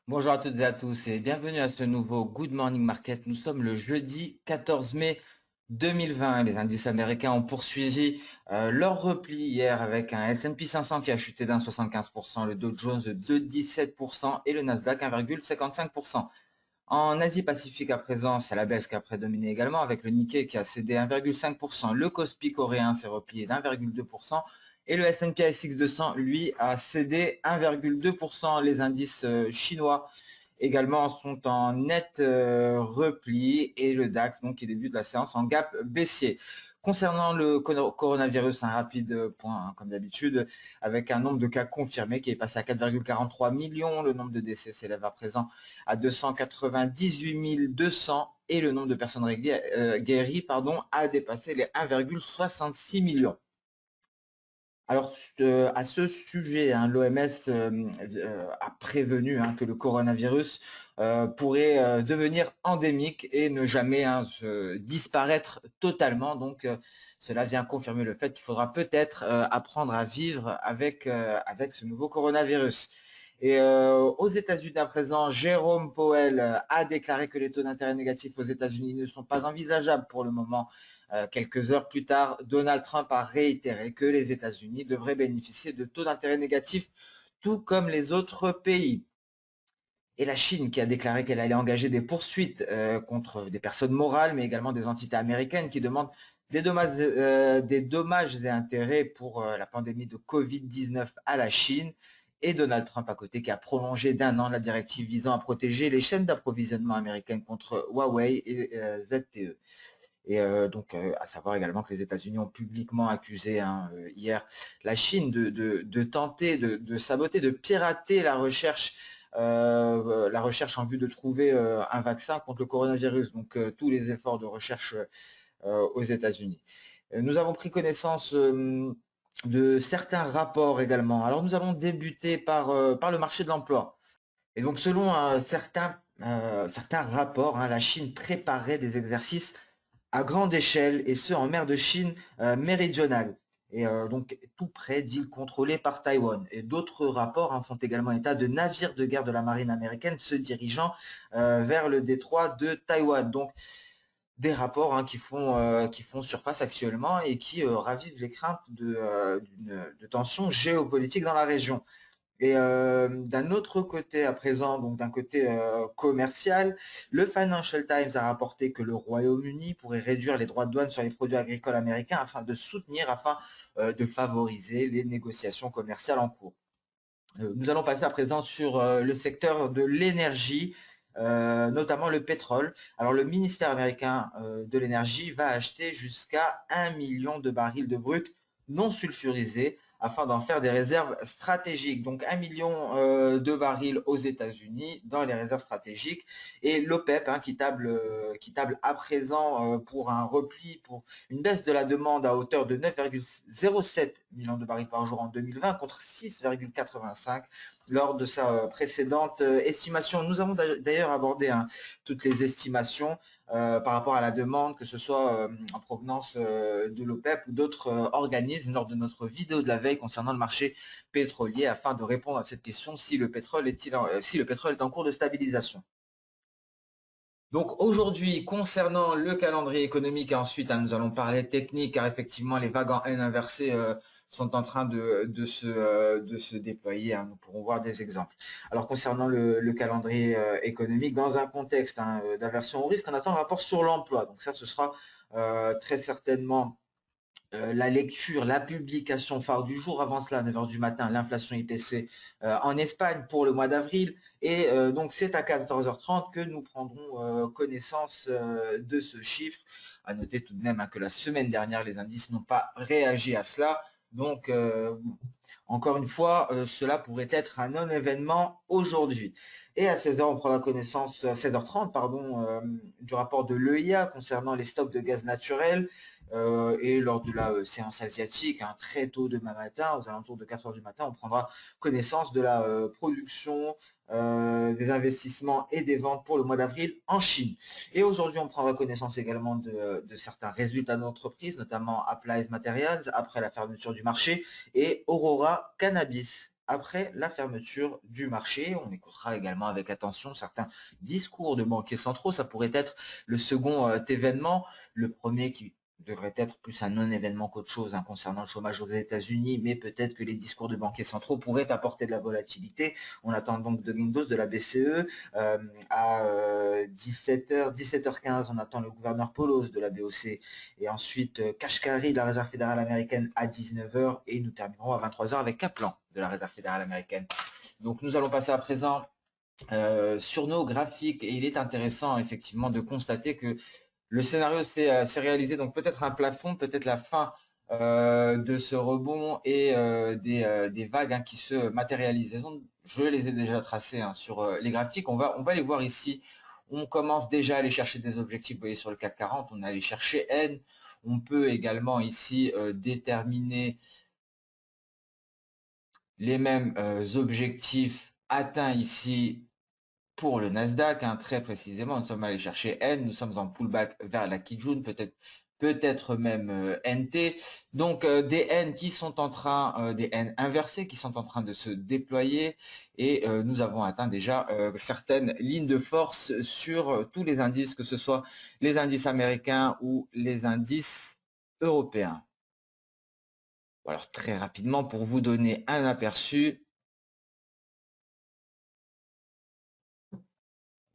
Bonjour à toutes et à tous et bienvenue à ce nouveau Good Morning Market. Nous sommes le jeudi 14 mai 2020. Les indices américains ont poursuivi leur repli hier avec un S&P 500 qui a chuté d'1,75%, le Dow Jones de 2,17% et le Nasdaq 1,55%. En Asie-Pacifique à présent, c'est la baisse qui a prédominé également avec le Nikkei qui a cédé 1,5%. Le Kospi coréen s'est replié d'1,2% et le S&P ASX 200, lui, a cédé 1,2%. Les indices chinois également sont en net repli et le DAX donc, qui débute la séance en gap baissier. Concernant le coronavirus, un rapide point, hein, comme d'habitude, avec un nombre de cas confirmés qui est passé à 4,43 millions. Le nombre de décès s'élève à présent à 298 200 et le nombre de personnes guéries a dépassé les 1,66 millions. Alors, à ce sujet, hein, l'OMS a prévenu que le coronavirus pourrait devenir endémique et ne jamais disparaître totalement. Donc, cela vient confirmer le fait qu'il faudra peut-être apprendre à vivre avec ce nouveau coronavirus. Et aux États-Unis à présent, Jérôme Powell a déclaré que les taux d'intérêt négatifs aux États-Unis ne sont pas envisageables pour le moment. Quelques heures plus tard, Donald Trump a réitéré que les États-Unis devraient bénéficier de taux d'intérêt négatifs, tout comme les autres pays. Et la Chine qui a déclaré qu'elle allait engager des poursuites contre des personnes morales, mais également des entités américaines qui demandent des dommages et intérêts pour la pandémie de Covid-19 à la Chine. Et Donald Trump à côté qui a prolongé d'1 an la directive visant à protéger les chaînes d'approvisionnement américaines contre Huawei et ZTE. Et à savoir également que les États-Unis ont publiquement accusé hier la Chine de tenter de saboter, de pirater la recherche en vue de trouver un vaccin contre le coronavirus. Donc tous les efforts de recherche aux États-Unis. Nous avons pris connaissance de certains rapports également. Alors nous allons débuter par le marché de l'emploi. Et donc selon certains rapports, la Chine préparait des exercices à grande échelle, et ce en mer de Chine méridionale, et donc tout près d'îles contrôlées par Taïwan. Et d'autres rapports font également état de navires de guerre de la marine américaine se dirigeant vers le détroit de Taïwan. Donc des rapports qui font surface actuellement et qui ravivent les craintes de tensions géopolitiques dans la région. Et d'un autre côté à présent, donc d'un côté commercial, le Financial Times a rapporté que le Royaume-Uni pourrait réduire les droits de douane sur les produits agricoles américains afin de favoriser les négociations commerciales en cours. Nous allons passer à présent sur le secteur de l'énergie, notamment le pétrole. Alors le ministère américain de l'énergie va acheter jusqu'à 1 million de barils de brut non sulfurisés afin d'en faire des réserves stratégiques. Donc 1 million de barils aux États-Unis dans les réserves stratégiques. Et l'OPEP qui table à présent pour un repli, pour une baisse de la demande à hauteur de 9,07 millions de barils par jour en 2020 contre 6,85 lors de sa précédente estimation. Nous avons d'ailleurs abordé toutes les estimations par rapport à la demande, que ce soit en provenance de l'OPEP ou d'autres organismes lors de notre vidéo de la veille concernant le marché pétrolier afin de répondre à cette question si le pétrole est en cours de stabilisation. Donc aujourd'hui, concernant le calendrier économique, et ensuite nous allons parler technique, car effectivement les vagues en N inversées sont en train de se déployer. Nous pourrons voir des exemples. Alors concernant le calendrier économique, dans un contexte d'inversion au risque, on attend un rapport sur l'emploi. Donc ça, ce sera très certainement la lecture, la publication phare du jour. Avant cela, à 9 h du matin, l'inflation IPC en Espagne pour le mois d'avril. Et donc, c'est à 14 h 30 que nous prendrons connaissance de ce chiffre. À noter tout de même que la semaine dernière, les indices n'ont pas réagi à cela. Donc, encore une fois, cela pourrait être un non-événement aujourd'hui. Et à 16 h, on prendra connaissance, 16 h 30, pardon, du rapport de l'EIA concernant les stocks de gaz naturel. Et lors de la séance asiatique, très tôt demain matin, aux alentours de 4 h du matin, on prendra connaissance de la production, des investissements et des ventes pour le mois d'avril en Chine. Et aujourd'hui, on prendra connaissance également de certains résultats d'entreprise, notamment Applied Materials après la fermeture du marché et Aurora Cannabis. après la fermeture du marché. On écoutera également avec attention certains discours de banquiers centraux. Ça pourrait être le second événement, le premier qui devrait être plus un non-événement qu'autre chose concernant le chômage aux États-Unis, mais peut-être que les discours de banquiers centraux pourraient apporter de la volatilité. On attend donc de Guindos de la BCE à 17h, 17h15, on attend le gouverneur Paulos de la BOC et ensuite Kashkari de la Réserve fédérale américaine à 19h et nous terminerons à 23h avec Kaplan de la Réserve fédérale américaine. Donc nous allons passer à présent sur nos graphiques et il est intéressant effectivement de constater que le scénario s'est réalisé, donc peut-être un plafond, peut-être la fin de ce rebond et des vagues qui se matérialisent. Je les ai déjà tracées sur les graphiques. On va les voir ici. On commence déjà à aller chercher des objectifs. Vous voyez sur le CAC 40, on est allé chercher N. On peut également ici déterminer les mêmes objectifs atteints ici pour le Nasdaq, très précisément, nous sommes allés chercher N, nous sommes en pullback vers la Kijun, peut-être même NT. Donc des N qui sont en train, des N inversés qui sont en train de se déployer et nous avons atteint déjà certaines lignes de force sur tous les indices, que ce soit les indices américains ou les indices européens. Alors très rapidement, pour vous donner un aperçu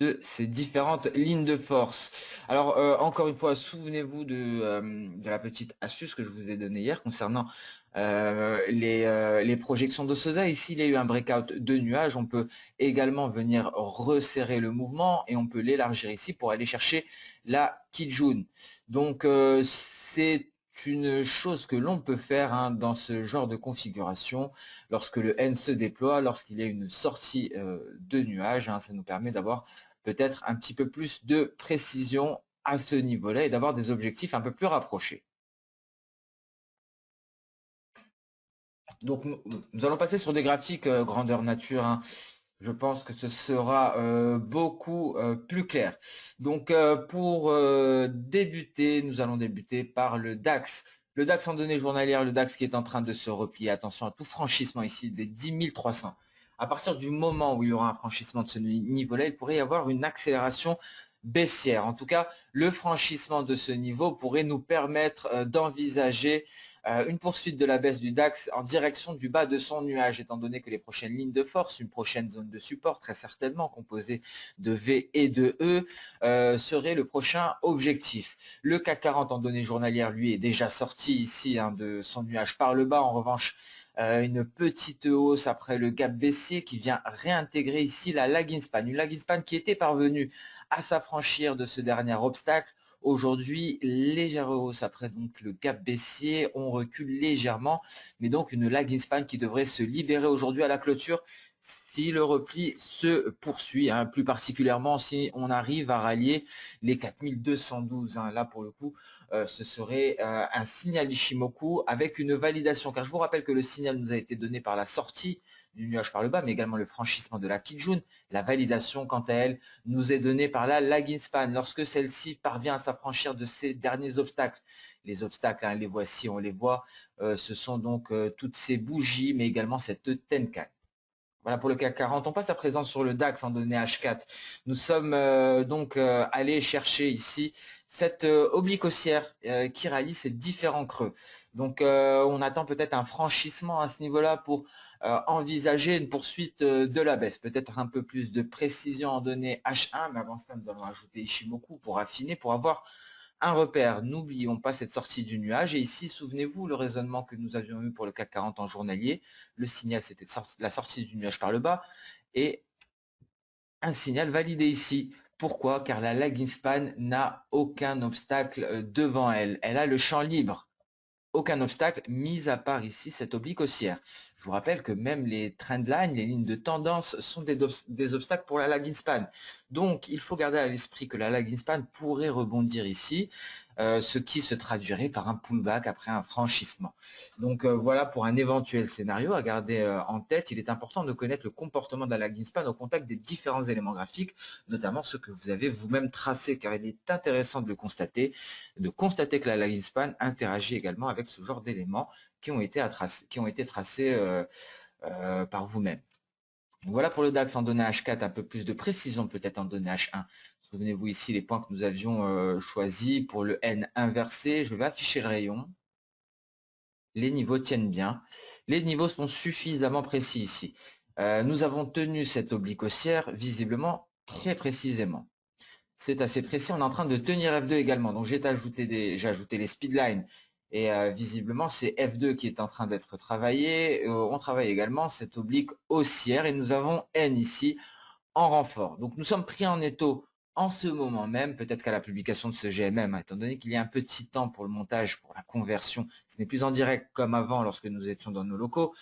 de ces différentes lignes de force. Alors, encore une fois, souvenez-vous de la petite astuce que je vous ai donnée hier concernant les projections de Soda. Ici, il y a eu un breakout de nuages. On peut également venir resserrer le mouvement et on peut l'élargir ici pour aller chercher la Kijun. Donc, c'est une chose que l'on peut faire dans ce genre de configuration lorsque le N se déploie, lorsqu'il y a une sortie de nuages. Ça nous permet d'avoir peut-être un petit peu plus de précision à ce niveau-là et d'avoir des objectifs un peu plus rapprochés. Donc, nous allons passer sur des graphiques grandeur nature. Je pense que ce sera beaucoup plus clair. Donc, pour débuter, nous allons débuter par le DAX. Le DAX en données journalières, le DAX qui est en train de se replier. Attention à tout franchissement ici des 10 300. À partir du moment où il y aura un franchissement de ce niveau-là, il pourrait y avoir une accélération baissière. En tout cas, le franchissement de ce niveau pourrait nous permettre d'envisager une poursuite de la baisse du DAX en direction du bas de son nuage, étant donné que les prochaines lignes de force, une prochaine zone de support très certainement composée de V et de E, serait le prochain objectif. Le CAC 40 en données journalières, lui, est déjà sorti ici de son nuage par le bas. En revanche, une petite hausse après le gap baissier qui vient réintégrer ici la lagging span. Une lagging span qui était parvenue à s'affranchir de ce dernier obstacle. Aujourd'hui, légère hausse après donc le gap baissier, on recule légèrement, mais donc une lagging span qui devrait se libérer aujourd'hui à la clôture si le repli se poursuit, plus particulièrement si on arrive à rallier les 4212. Là, pour le coup, ce serait un signal Ishimoku avec une validation, car je vous rappelle que le signal nous a été donné par la sortie du nuage par le bas, mais également le franchissement de la Kijun. La validation, quant à elle, nous est donnée par la lagging span. Lorsque celle-ci parvient à s'affranchir de ces derniers obstacles, les obstacles, les voici, on les voit, ce sont donc toutes ces bougies, mais également cette Tenkan. Voilà pour le CAC 40. On passe à présent sur le DAX en données H4. Nous sommes donc allés chercher ici cette oblique haussière qui rallie ces différents creux. Donc on attend peut-être un franchissement à ce niveau-là pour envisager une poursuite de la baisse. Peut-être un peu plus de précision en données H1, mais avant ça, nous allons ajouter Ishimoku pour affiner, pour avoir un repère. N'oublions pas cette sortie du nuage. Et ici, souvenez-vous le raisonnement que nous avions eu pour le CAC 40 en journalier. Le signal, c'était la sortie du nuage par le bas et un signal validé ici. Pourquoi? Car la lagging span n'a aucun obstacle devant elle. Elle a le champ libre. Aucun obstacle, mis à part ici cette oblique haussière. Je vous rappelle que même les trendlines, les lignes de tendance, sont des obstacles pour la lagging span. Donc, il faut garder à l'esprit que la lagging span pourrait rebondir ici, ce qui se traduirait par un pullback après un franchissement. Donc, voilà pour un éventuel scénario à garder en tête. Il est important de connaître le comportement de la lagging span au contact des différents éléments graphiques, notamment ceux que vous avez vous-même tracés, car il est intéressant de constater que la lagging span interagit également avec ce genre d'éléments qui ont été tracés par vous-même. Voilà pour le DAX en données H4, un peu plus de précision peut-être en données H1. Souvenez-vous ici les points que nous avions choisis pour le N inversé. Je vais afficher le rayon. Les niveaux tiennent bien. Les niveaux sont suffisamment précis ici. Nous avons tenu cette oblique haussière visiblement très précisément. C'est assez précis. On est en train de tenir F2 également. Donc j'ai ajouté les speedlines et visiblement c'est F2 qui est en train d'être travaillé. On travaille également cette oblique haussière et nous avons N ici en renfort. Donc nous sommes pris en étau en ce moment même, peut-être qu'à la publication de ce GMM, étant donné qu'il y a un petit temps pour le montage, pour la conversion, ce n'est plus en direct comme avant lorsque nous étions dans nos locaux.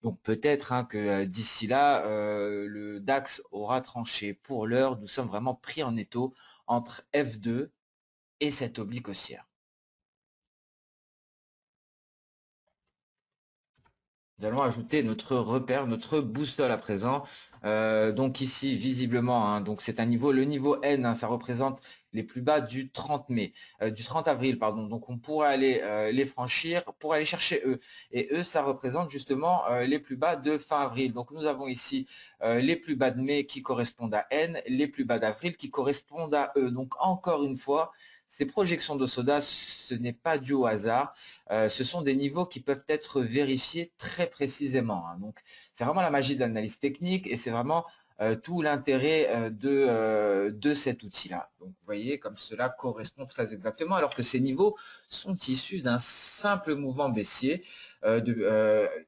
Donc peut-être que d'ici là, le DAX aura tranché. Pour l'heure, nous sommes vraiment pris en étau entre F2 et cette oblique haussière. Nous allons ajouter notre repère, notre boussole à présent. Donc ici, visiblement, hein, donc c'est un niveau, le niveau N, hein, ça représente les plus bas du 30 mai, du 30 avril, pardon. Donc on pourrait aller les franchir pour aller chercher eux. Et eux, ça représente justement les plus bas de fin avril. Donc nous avons ici les plus bas de mai qui correspondent à N, les plus bas d'avril qui correspondent à eux. Donc encore une fois, ces projections de Soda, ce n'est pas dû au hasard. Ce sont des niveaux qui peuvent être vérifiés très précisément, hein. Donc, c'est vraiment la magie de l'analyse technique et c'est vraiment tout l'intérêt de cet outil-là. Donc, vous voyez, comme cela correspond très exactement, alors que ces niveaux sont issus d'un simple mouvement baissier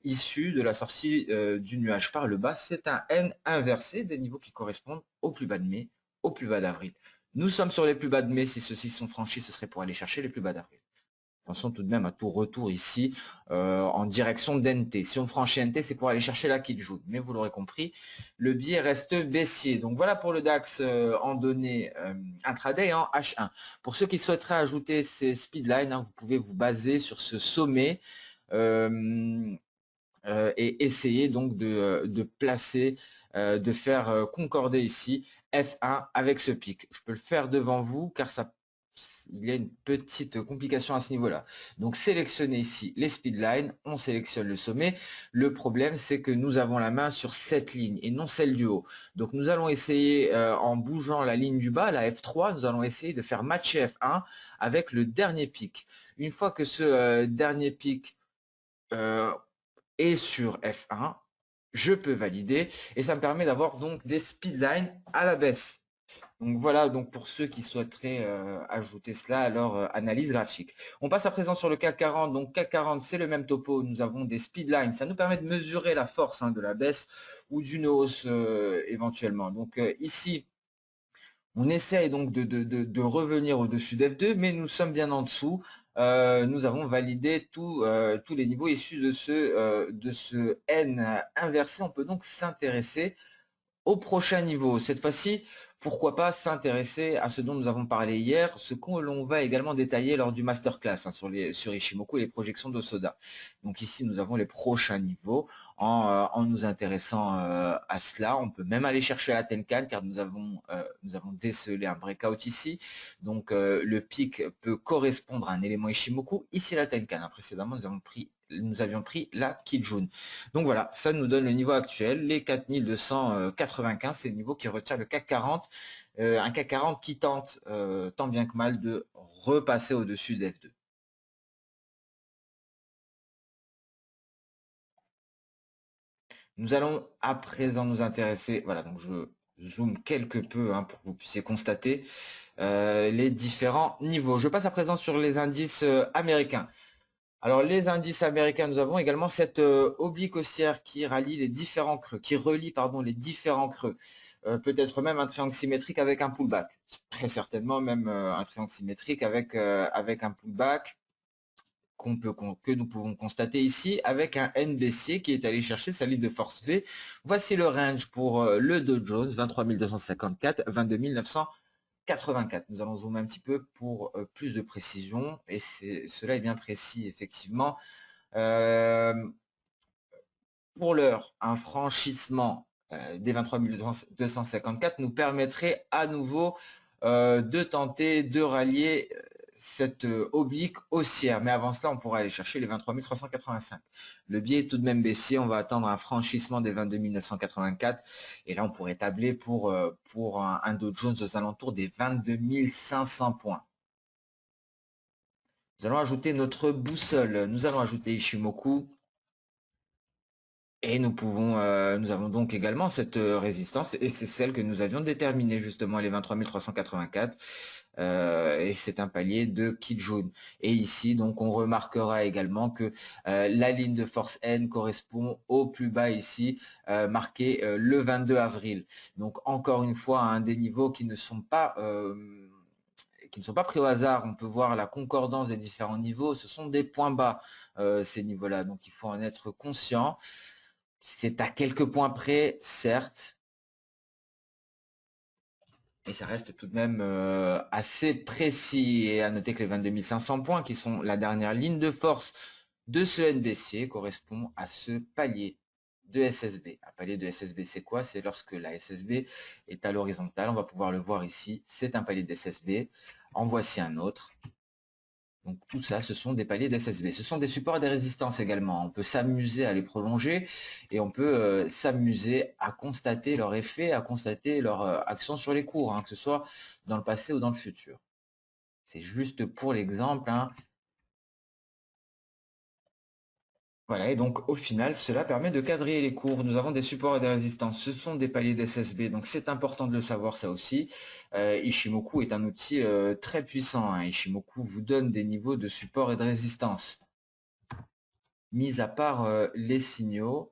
issu de la sortie du nuage par le bas. C'est un N inversé des niveaux qui correspondent au plus bas de mai, au plus bas d'avril. Nous sommes sur les plus bas de mai. Si ceux-ci sont franchis, ce serait pour aller chercher les plus bas d'avril. Attention tout de même à tout retour ici en direction d'NT. Si on franchit NT, c'est pour aller chercher la Kijun. Mais vous l'aurez compris, le biais reste baissier. Donc voilà pour le DAX en données intraday en H1. Pour ceux qui souhaiteraient ajouter ces speedlines, hein, vous pouvez vous baser sur ce sommet et essayer donc de placer, de faire concorder ici F1 avec ce pic. Je peux le faire devant vous car il y a une petite complication à ce niveau-là. Donc sélectionnez ici les speedlines, on sélectionne le sommet. Le problème, c'est que nous avons la main sur cette ligne et non celle du haut. Donc nous allons essayer, en bougeant la ligne du bas, la F3, nous allons essayer de faire matcher F1 avec le dernier pic. Une fois que ce dernier pic et sur F1, je peux valider et ça me permet d'avoir donc des speedlines à la baisse. Donc voilà, donc pour ceux qui souhaiteraient ajouter cela à leur analyse graphique. On passe à présent sur le CAC 40. Donc CAC 40, c'est le même topo. Nous avons des speedlines. Ça nous permet de mesurer la force de la baisse ou d'une hausse éventuellement. Donc ici, on essaye donc de revenir au-dessus d'F2, mais nous sommes bien en dessous. Nous avons validé tous les niveaux issus de ce N inversé. On peut donc s'intéresser au prochain niveau. Cette fois-ci, pourquoi pas s'intéresser à ce dont nous avons parlé hier, ce que l'on va également détailler lors du masterclass sur Ishimoku et les projections d'Osoda. Donc ici, nous avons les prochains niveaux. En nous intéressant à cela, on peut même aller chercher la Tenkan car nous avons décelé un breakout ici. Donc le pic peut correspondre à un élément Ishimoku. Ici la Tenkan. Précédemment, nous avions pris la Kijun. Donc voilà, ça nous donne le niveau actuel, les 4295, c'est le niveau qui retient le CAC 40, un CAC 40 qui tente tant bien que mal de repasser au-dessus d'F2. Nous allons à présent nous intéresser, voilà, donc je zoome quelque peu pour que vous puissiez constater les différents niveaux. Je passe à présent sur les indices américains. Alors les indices américains, nous avons également cette oblique haussière qui relie les différents creux, les différents creux. Peut-être même un triangle symétrique avec un pullback. Très certainement même un triangle symétrique avec un pullback que nous pouvons constater ici avec un N baissier qui est allé chercher sa ligne de force V. Voici le range pour le Dow Jones, 23 254, 22 984. Nous allons zoomer un petit peu pour plus de précision et cela est bien précis effectivement. Pour l'heure, un franchissement des 23 254 nous permettrait à nouveau de tenter de rallier cette oblique haussière. Mais avant cela, on pourra aller chercher les 23 385. Le biais est tout de même baissier. On va attendre un franchissement des 22 984. Et là, on pourrait tabler pour un Dow Jones aux alentours des 22 500 points. Nous allons ajouter notre boussole. Nous allons ajouter Ishimoku. Et nous avons donc également cette résistance, et c'est celle que nous avions déterminée justement, les 23 384, et c'est un palier de Kijun. Et ici, donc, on remarquera également que la ligne de force N correspond au plus bas ici, marqué le 22 avril. Donc, encore une fois, hein, des niveaux qui ne sont pas pris au hasard. On peut voir la concordance des différents niveaux. Ce sont des points bas, ces niveaux-là. Donc, il faut en être conscient. C'est à quelques points près, certes, et ça reste tout de même assez précis. Et à noter que les 22 500 points, qui sont la dernière ligne de force de ce NBC, correspond à ce palier de SSB. Un palier de SSB, c'est quoi? C'est lorsque la SSB est à l'horizontale. On va pouvoir le voir ici. C'est un palier d'SSB. En voici un autre. Donc tout ça, ce sont des paliers d'SSB. Ce sont des supports et des résistances également. On peut s'amuser à les prolonger et on peut s'amuser à constater leur effet, à constater leur action sur les cours, hein, que ce soit dans le passé ou dans le futur. C'est juste pour l'exemple, hein. Voilà, et donc au final, cela permet de quadriller les cours. Nous avons des supports et des résistances. Ce sont des paliers d'SSB, donc c'est important de le savoir ça aussi. Ishimoku est un outil très puissant, hein. Ishimoku vous donne des niveaux de support et de résistance. Mis à part les signaux.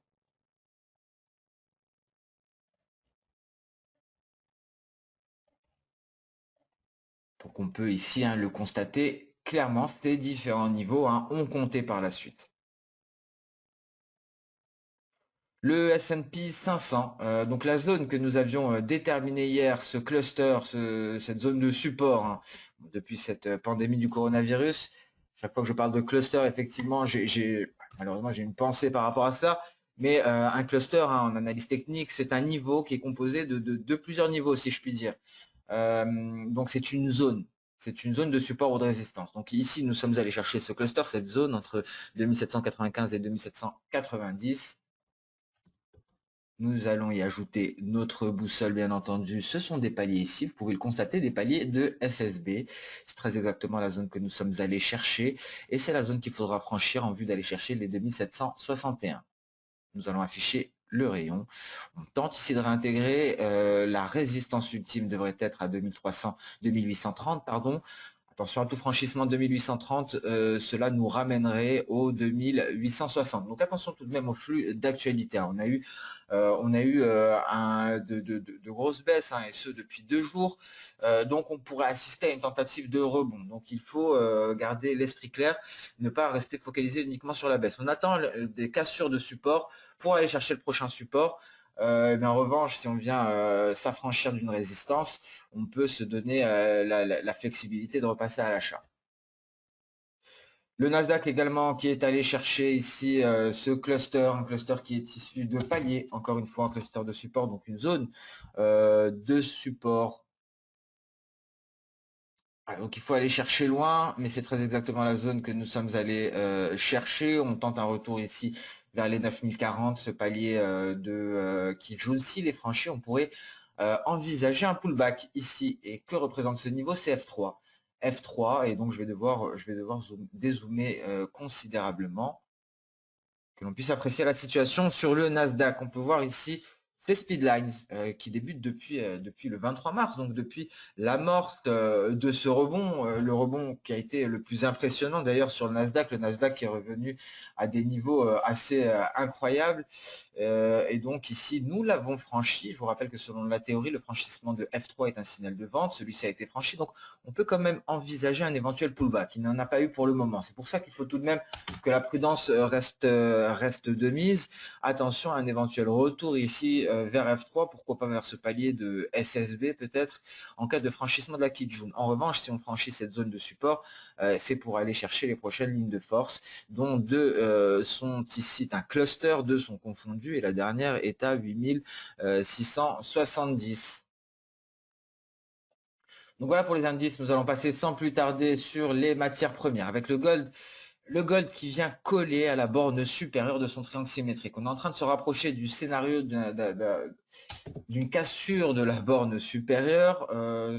Donc on peut ici, hein, le constater clairement, ces différents niveaux, hein, ont compté par la suite. Le S&P 500, donc la zone que nous avions déterminée hier, ce cluster, cette zone de support, hein, depuis cette pandémie du coronavirus. Chaque fois que je parle de cluster, effectivement, malheureusement j'ai une pensée par rapport à ça, mais un cluster, hein, en analyse technique, c'est un niveau qui est composé de plusieurs niveaux, si je puis dire. Donc c'est une zone. C'est une zone de support ou de résistance. Donc ici, nous sommes allés chercher ce cluster, cette zone entre 2795 et 2790. Nous allons y ajouter notre boussole, bien entendu. Ce sont des paliers ici, vous pouvez le constater, des paliers de SSB. C'est très exactement la zone que nous sommes allés chercher. Et c'est la zone qu'il faudra franchir en vue d'aller chercher les 2761. Nous allons afficher le rayon. On tente ici de réintégrer. La résistance ultime devrait être à 2830, pardon. Attention à tout franchissement de 2830, cela nous ramènerait au 2860. Donc attention tout de même au flux d'actualité. On a eu, de grosses baisses, hein, et ce depuis 2 jours. Donc on pourrait assister à une tentative de rebond. Donc il faut garder l'esprit clair, ne pas rester focalisé uniquement sur la baisse. On attend des cassures de support pour aller chercher le prochain support. Mais en revanche, si on vient s'affranchir d'une résistance, on peut se donner la flexibilité de repasser à l'achat. Le Nasdaq également qui est allé chercher ici ce cluster, un cluster qui est issu de paliers, encore une fois un cluster de support, donc une zone de support. Ah, donc il faut aller chercher loin, mais c'est très exactement la zone que nous sommes allés chercher. On tente un retour ici vers les 9040, ce palier qui joue. S'il est franchi, on pourrait envisager un pullback ici. Et que représente ce niveau? C'est F3. F3, et donc je vais devoir dézoomer considérablement, que l'on puisse apprécier la situation sur le Nasdaq. On peut voir ici ces speedlines qui débutent depuis le 23 mars, donc depuis l'amorce de ce rebond, le rebond qui a été le plus impressionnant d'ailleurs sur le Nasdaq qui est revenu à des niveaux assez incroyables. Et donc ici, nous l'avons franchi. Je vous rappelle que selon la théorie, le franchissement de F3 est un signal de vente. Celui-ci a été franchi, donc on peut quand même envisager un éventuel pullback. Il n'en a pas eu pour le moment. C'est pour ça qu'il faut tout de même que la prudence reste de mise. Attention à un éventuel retour ici vers F3, pourquoi pas vers ce palier de SSB peut-être, en cas de franchissement de la Kijun. En revanche, si on franchit cette zone de support, c'est pour aller chercher les prochaines lignes de force, dont 2 sont ici un cluster, 2 sont confondus, et la dernière est à 8670. Donc voilà pour les indices, nous allons passer sans plus tarder sur les matières premières avec le gold. Le gold qui vient coller à la borne supérieure de son triangle symétrique. On est en train de se rapprocher du scénario d'une cassure de la borne supérieure.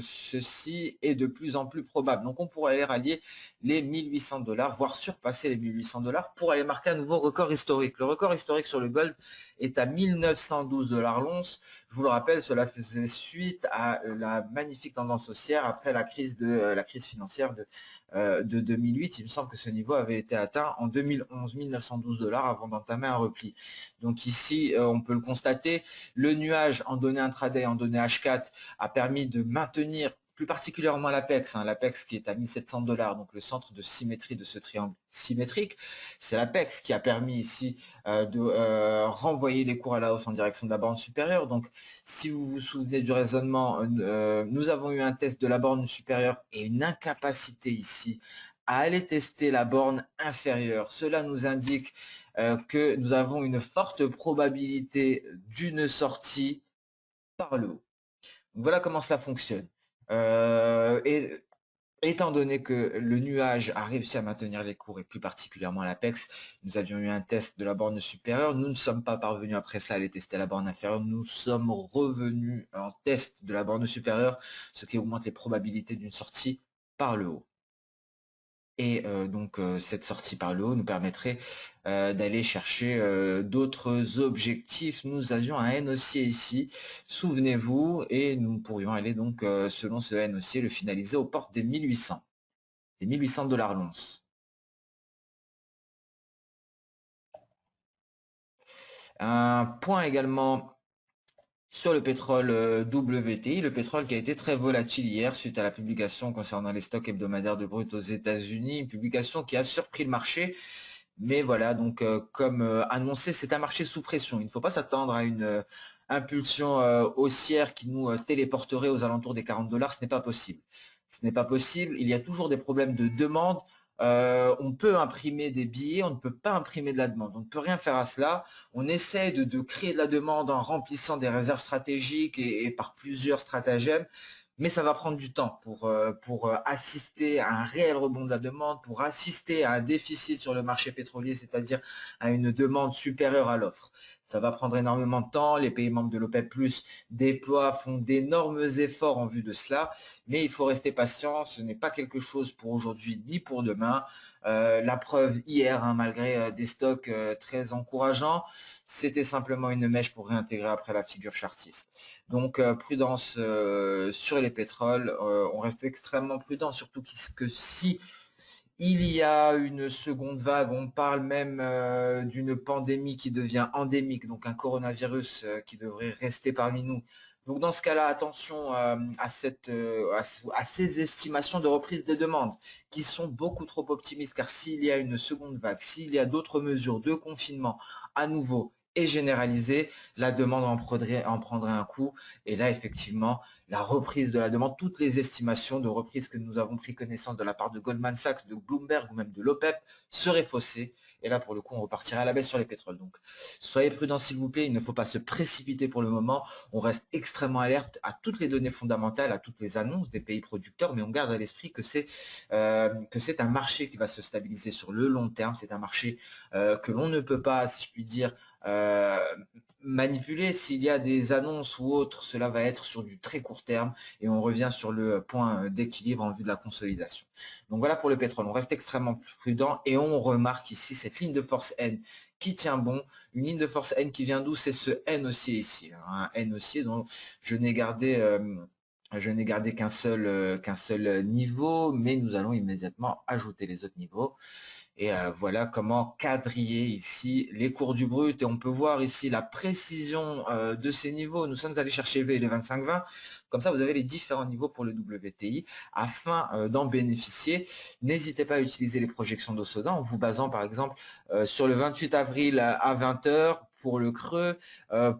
Ceci est de plus en plus probable. Donc on pourrait aller rallier les 1800 $, voire surpasser les 1800 $ pour aller marquer un nouveau record historique. Le record historique sur le gold est à 1912 $ l'once. Je vous le rappelle, cela faisait suite à la magnifique tendance haussière après la crise financière de 2008. Il me semble que ce niveau avait été atteint en 2011, 1912 $ avant d'entamer un repli. Donc ici, on peut le constater, le nuage en données intraday, en données H4, a permis de maintenir plus particulièrement l'Apex, l'Apex qui est à 1700 $, donc le centre de symétrie de ce triangle symétrique. C'est l'Apex qui a permis ici de renvoyer les cours à la hausse en direction de la borne supérieure. Donc, si vous vous souvenez du raisonnement, nous avons eu un test de la borne supérieure et une incapacité ici à aller tester la borne inférieure. Cela nous indique que nous avons une forte probabilité d'une sortie par le haut. Donc voilà comment cela fonctionne. Et étant donné que le nuage a réussi à maintenir les cours et plus particulièrement l'Apex, nous avions eu un test de la borne supérieure. Nous ne sommes pas parvenus après cela à aller tester la borne inférieure. Nous sommes revenus en test de la borne supérieure, ce qui augmente les probabilités d'une sortie par le haut. Et donc cette sortie par le haut nous permettrait d'aller chercher d'autres objectifs. Nous avions un N haussier ici, souvenez-vous, et nous pourrions aller donc selon ce N haussier le finaliser aux portes des 1800, des 1800 $ l'once. Un point également sur le pétrole WTI, le pétrole qui a été très volatile hier suite à la publication concernant les stocks hebdomadaires de brut aux États-Unis, une publication qui a surpris le marché. Mais voilà, donc comme annoncé, c'est un marché sous pression. Il ne faut pas s'attendre à une impulsion haussière qui nous téléporterait aux alentours des 40 $. Ce n'est pas possible. Ce n'est pas possible. Il y a toujours des problèmes de demande. On peut imprimer des billets, on ne peut pas imprimer de la demande. On ne peut rien faire à cela. On essaie de créer de la demande en remplissant des réserves stratégiques et par plusieurs stratagèmes. Mais ça va prendre du temps pour assister à un réel rebond de la demande, pour assister à un déficit sur le marché pétrolier, c'est-à-dire à une demande supérieure à l'offre. Ça va prendre énormément de temps, les pays membres de l'OPEP+, font d'énormes efforts en vue de cela, mais il faut rester patient, ce n'est pas quelque chose pour aujourd'hui ni pour demain. La preuve hier, malgré des stocks très encourageants, c'était simplement une mèche pour réintégrer après la figure chartiste. Donc prudence sur les pétroles, on reste extrêmement prudent, surtout que si il y a une seconde vague, on parle même d'une pandémie qui devient endémique, donc un coronavirus qui devrait rester parmi nous. Donc dans ce cas-là, attention à ces estimations de reprise des demandes qui sont beaucoup trop optimistes, car s'il y a une seconde vague, s'il y a d'autres mesures de confinement à nouveau et généralisées, la demande en prendrait un coup. Et là, effectivement, la reprise de la demande, toutes les estimations de reprise que nous avons pris connaissance de la part de Goldman Sachs, de Bloomberg ou même de l'OPEP seraient faussées. Et là, pour le coup, on repartirait à la baisse sur les pétroles. Donc, soyez prudents, s'il vous plaît. Il ne faut pas se précipiter pour le moment. On reste extrêmement alerte à toutes les données fondamentales, à toutes les annonces des pays producteurs, mais on garde à l'esprit que c'est un marché qui va se stabiliser sur le long terme. C'est un marché que l'on ne peut pas, si je puis dire, manipuler. S'il y a des annonces ou autres, cela va être sur du très court terme et on revient sur le point d'équilibre en vue de la consolidation. Donc voilà pour le pétrole, on reste extrêmement prudent et on remarque ici cette ligne de force N qui tient bon, une ligne de force N qui vient d'où? C'est ce N haussier ici, un N haussier dont je n'ai gardé qu'un seul niveau, mais nous allons immédiatement ajouter les autres niveaux. Et voilà comment quadriller ici les cours du brut. Et on peut voir ici la précision de ces niveaux. Nous sommes allés chercher V et les 25-20. Comme ça, vous avez les différents niveaux pour le WTI. Afin d'en bénéficier, n'hésitez pas à utiliser les projections d'Ossoda en vous basant par exemple sur le 28 avril à 20 h pour le creux,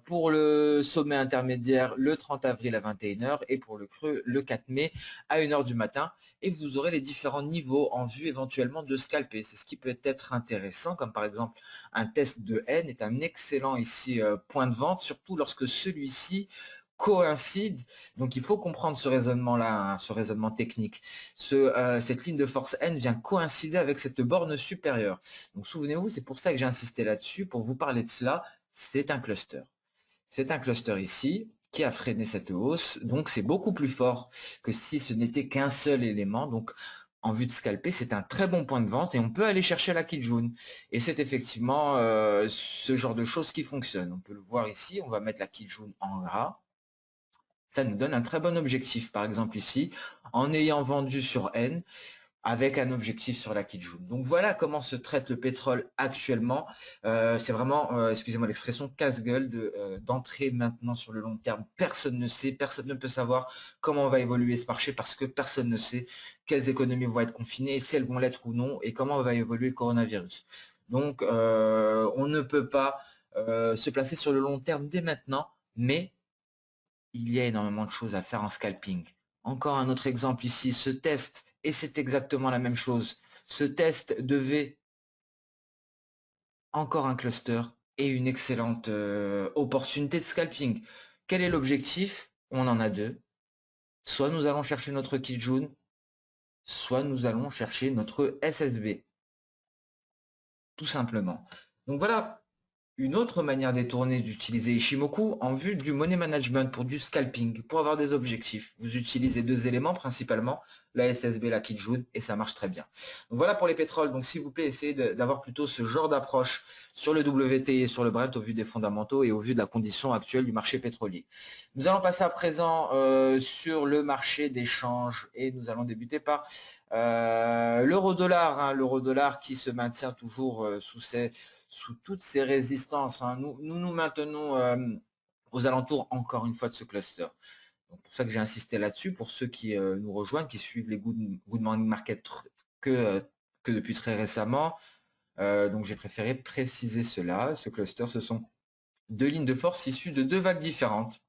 pour le sommet intermédiaire le 30 avril à 21 h et pour le creux le 4 mai à 1 h du matin. Et vous aurez les différents niveaux en vue éventuellement de scalper. C'est ce qui peut être intéressant, comme par exemple un test de N est un excellent ici point de vente, surtout lorsque celui-ci coïncident. Donc il faut comprendre ce raisonnement-là, hein, ce raisonnement technique. Cette ligne de force N vient coïncider avec cette borne supérieure. Donc souvenez-vous, c'est pour ça que j'ai insisté là-dessus, pour vous parler de cela, c'est un cluster. C'est un cluster ici qui a freiné cette hausse, donc c'est beaucoup plus fort que si ce n'était qu'un seul élément. Donc en vue de scalper, c'est un très bon point de vente et on peut aller chercher la Kijun. Et c'est effectivement ce genre de choses qui fonctionne. On peut le voir ici, on va mettre la Kijun en gras. Ça nous donne un très bon objectif. Par exemple ici, en ayant vendu sur N, avec un objectif sur la Kijun. Donc voilà comment se traite le pétrole actuellement. C'est vraiment, excusez-moi l'expression, casse-gueule d'entrer maintenant sur le long terme. Personne ne sait, personne ne peut savoir comment va évoluer ce marché parce que personne ne sait quelles économies vont être confinées, si elles vont l'être ou non, et comment va évoluer le coronavirus. Donc on ne peut pas se placer sur le long terme dès maintenant, mais il y a énormément de choses à faire en scalping. Encore un autre exemple ici, ce test, et c'est exactement la même chose. Ce test devait encore un cluster et une excellente opportunité de scalping. Quel est l'objectif? On en a deux. Soit nous allons chercher notre Kijun, soit nous allons chercher notre SSB. Tout simplement. Donc voilà une autre manière détournée d'utiliser Ishimoku en vue du money management pour du scalping, pour avoir des objectifs. Vous utilisez deux éléments principalement, la SSB, la Kijun, et ça marche très bien. Donc voilà pour les pétroles. Donc s'il vous plaît, essayez d'avoir plutôt ce genre d'approche sur le WTI et sur le Brent au vu des fondamentaux et au vu de la condition actuelle du marché pétrolier. Nous allons passer à présent sur le marché d'échange et nous allons débuter par l'euro-dollar, hein, l'euro-dollar qui se maintient toujours sous toutes ces résistances. Hein. Nous maintenons aux alentours, encore une fois, de ce cluster. Donc, pour ça que j'ai insisté là-dessus, pour ceux qui nous rejoignent, qui suivent les Good Morning Market que depuis très récemment. Donc, j'ai préféré préciser cela. Ce cluster, ce sont deux lignes de force issues de deux vagues différentes.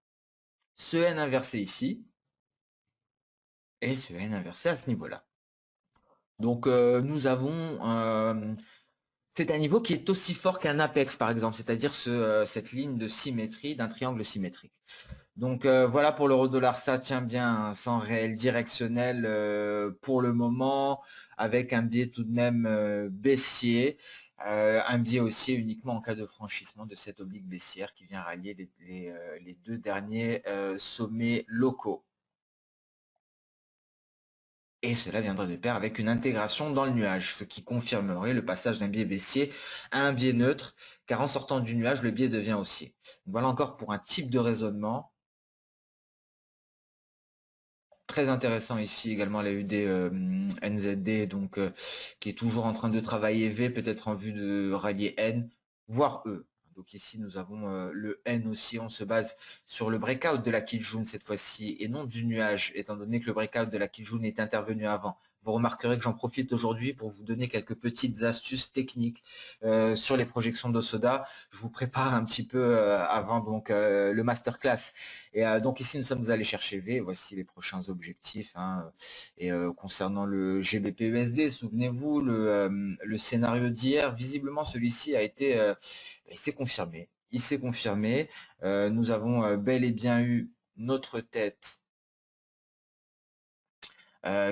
Ce N inversé ici et ce N inversé à ce niveau-là. Donc, nous avons c'est un niveau qui est aussi fort qu'un apex, par exemple, c'est-à-dire cette ligne de symétrie d'un triangle symétrique. Donc voilà pour l'euro-dollar, ça tient bien, hein, sans réel directionnel pour le moment, avec un biais tout de même baissier, un biais haussier uniquement en cas de franchissement de cette oblique baissière qui vient rallier les deux derniers sommets locaux. Et cela viendrait de pair avec une intégration dans le nuage, ce qui confirmerait le passage d'un biais baissier à un biais neutre, car en sortant du nuage, le biais devient haussier. Donc voilà encore pour un type de raisonnement. Très intéressant ici également la UD NZD, donc, qui est toujours en train de travailler V, peut-être en vue de rallier N, voire E. Donc ici, nous avons le N aussi, on se base sur le breakout de la Kijun cette fois-ci, et non du nuage, étant donné que le breakout de la Kijun est intervenu avant. Vous remarquerez que j'en profite aujourd'hui pour vous donner quelques petites astuces techniques sur les projections d'Osoda. Je vous prépare un petit peu avant donc le masterclass. Et donc ici, nous sommes allés chercher V. Voici les prochains objectifs. Hein. Et concernant le GBP-USD, souvenez-vous, le scénario d'hier, visiblement, celui-ci a été, il s'est confirmé. Il s'est confirmé. Nous avons bel et bien eu notre tête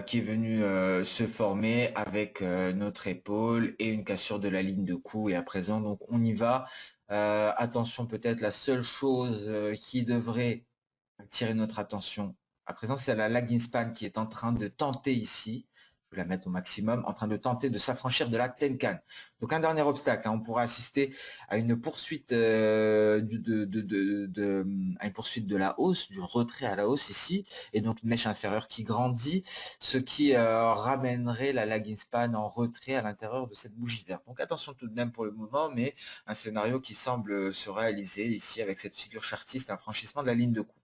qui est venu se former avec notre épaule et une cassure de la ligne de cou. Et à présent, donc on y va. Attention, peut-être la seule chose qui devrait attirer notre attention à présent, c'est la lagging span qui est en train de tenter ici, je vais la mettre au maximum, en train de tenter de s'affranchir de la Tenkan. Donc un dernier obstacle, hein, on pourra assister à une poursuite à une poursuite de la hausse, du retrait à la hausse ici, et donc une mèche inférieure qui grandit, ce qui ramènerait la lagging span en retrait à l'intérieur de cette bougie verte. Donc attention tout de même pour le moment, mais un scénario qui semble se réaliser ici avec cette figure chartiste, un franchissement de la ligne de coup.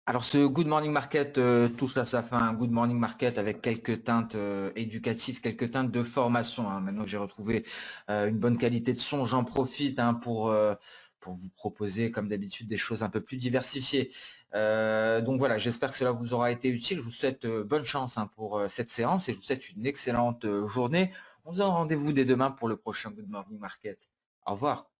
Alors ce Good Morning Market touche à sa fin, un Good Morning Market avec quelques teintes éducatives, quelques teintes de formation. Hein. Maintenant que j'ai retrouvé une bonne qualité de son, j'en profite hein, pour vous proposer comme d'habitude des choses un peu plus diversifiées. Donc voilà, j'espère que cela vous aura été utile. Je vous souhaite bonne chance hein, pour cette séance et je vous souhaite une excellente journée. On se donne rendez-vous dès demain pour le prochain Good Morning Market. Au revoir.